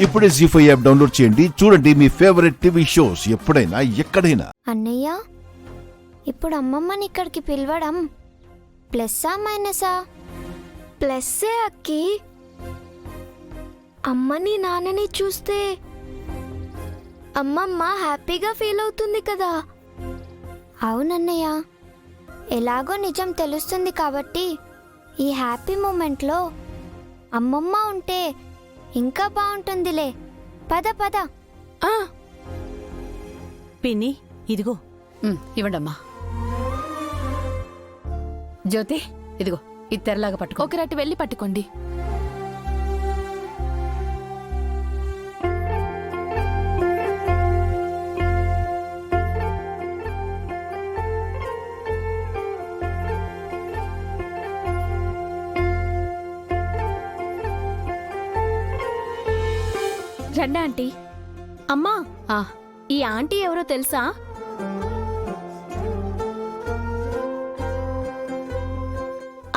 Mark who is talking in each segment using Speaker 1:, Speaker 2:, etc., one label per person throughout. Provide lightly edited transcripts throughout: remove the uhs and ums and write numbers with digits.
Speaker 1: ఇప్పుడే జీ5 app download చేయండి. చూడండి మీ ఫేవరెట్ టీవీ షోస్ ఎప్పుడైనా ఎక్కడైనా.
Speaker 2: అన్నయ్య, ఇప్పుడు అమ్మమ్మని ఇక్కడికి పిలవడం ప్లస్సా మైనసా?
Speaker 3: ప్లస్సే అక్కి. అమ్మని నాన్నని చూస్తే అమ్మమ్మ హ్యాపీగా ఫీల్ అవుతుంది కదా.
Speaker 2: అవునన్నయ్య, ఎలాగో నిజం తెలుస్తుంది కాబట్టి ఈ హ్యాపీ మూమెంట్లో అమ్మమ్మ ఉంటే ఇంకా బాగుంటుందిలే. పద పద.
Speaker 4: పిన్ని, ఇదిగో.
Speaker 5: ఇవ్వండమ్మా. జ్యోతి, ఇదిగో ఇది తెరలాగా పట్టుకో.
Speaker 6: ఒక రట్టు వెళ్ళి పట్టుకోండి.
Speaker 3: రండి ఆంటీ. అమ్మా, ఈ ఆంటీ ఎవరో తెలుసా?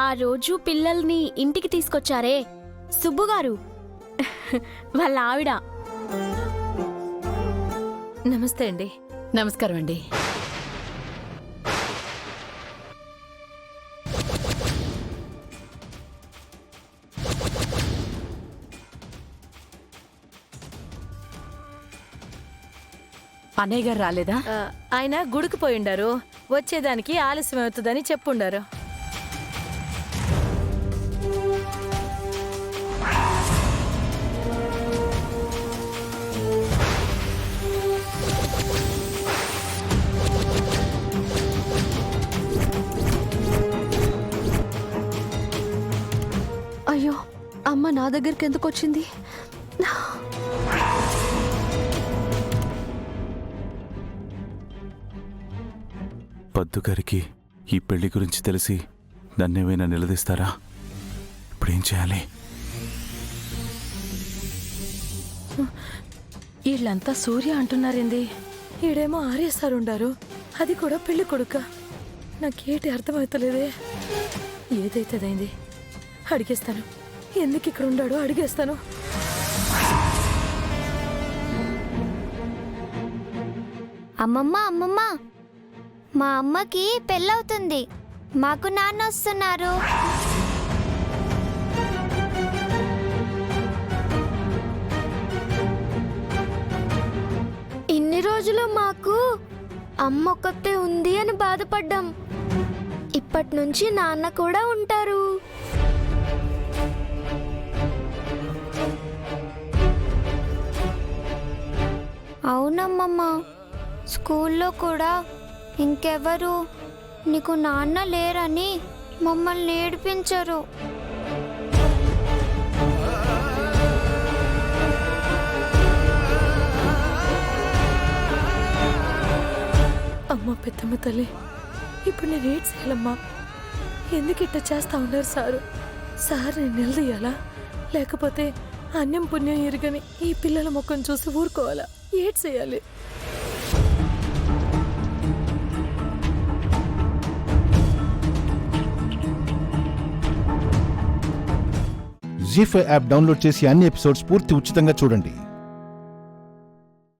Speaker 3: ఆ రోజు పిల్లల్ని ఇంటికి తీసుకొచ్చారే సుబ్బుగారు, వాళ్ళ ఆవిడ.
Speaker 4: నమస్తే అండి.
Speaker 5: నమస్కారం అండి. అన్నయ్య గారు రాలేదా?
Speaker 4: ఆయన గుడికి పోయిండారు. వచ్చేదానికి ఆలస్యం అవుతుందని చెప్పుండారు.
Speaker 3: అయ్యో, అమ్మ నా దగ్గరికి ఎందుకు వచ్చింది?
Speaker 7: పద్దు గారికి ఈ పెళ్లి గురించి తెలిసి నన్నేమైనా నిలదీస్తారా? ఇప్పుడేం చేయాలి?
Speaker 4: వీళ్ళంతా సూర్య అంటున్నారేంది? ఈడేమో ఆర్య సార్ ఉండారు, అది కూడా పెళ్లి కొడుక. నాకేటి అర్థమవుతలేదే. ఏదైతే అదైంది, అడిగేస్తాను. ఎందుకు ఇక్కడ ఉండాడో అడిగేస్తాను.
Speaker 2: అమ్మమ్మ అమ్మమ్మ, మా అమ్మకి పెళ్ళవుతుంది. మాకు నాన్న వస్తున్నారు.
Speaker 3: ఇన్ని రోజులు మాకు అమ్మ ఒక్కతే ఉంది అని బాధపడ్డాం. ఇప్పటి నుంచి నాన్న కూడా ఉంటారు.
Speaker 2: అవునమ్మమ్మ, స్కూల్లో కూడా ఇంకెవరు నీకు నాన్న లేరని మమ్మల్ని ఏడిపించరు.
Speaker 4: అమ్మ పెద్దమ్మ తల్లి, ఇప్పుడు నేను ఏడ్ చేయాలమ్మా? ఎందుకు ఇట్ట చేస్తా ఉన్నారు సారు? సార్ నేను నిలదీయాలా, లేకపోతే అన్యం పుణ్యం ఎరుగని ఈ పిల్లల ముఖం చూసి ఊరుకోవాలా? ఏడ్ చేయాలి.
Speaker 1: జీ5 యాప్ డౌన్లోడ్ చేసి అన్ని ఎపిసోడ్స్ పూర్తి ఉచితంగా చూడండి.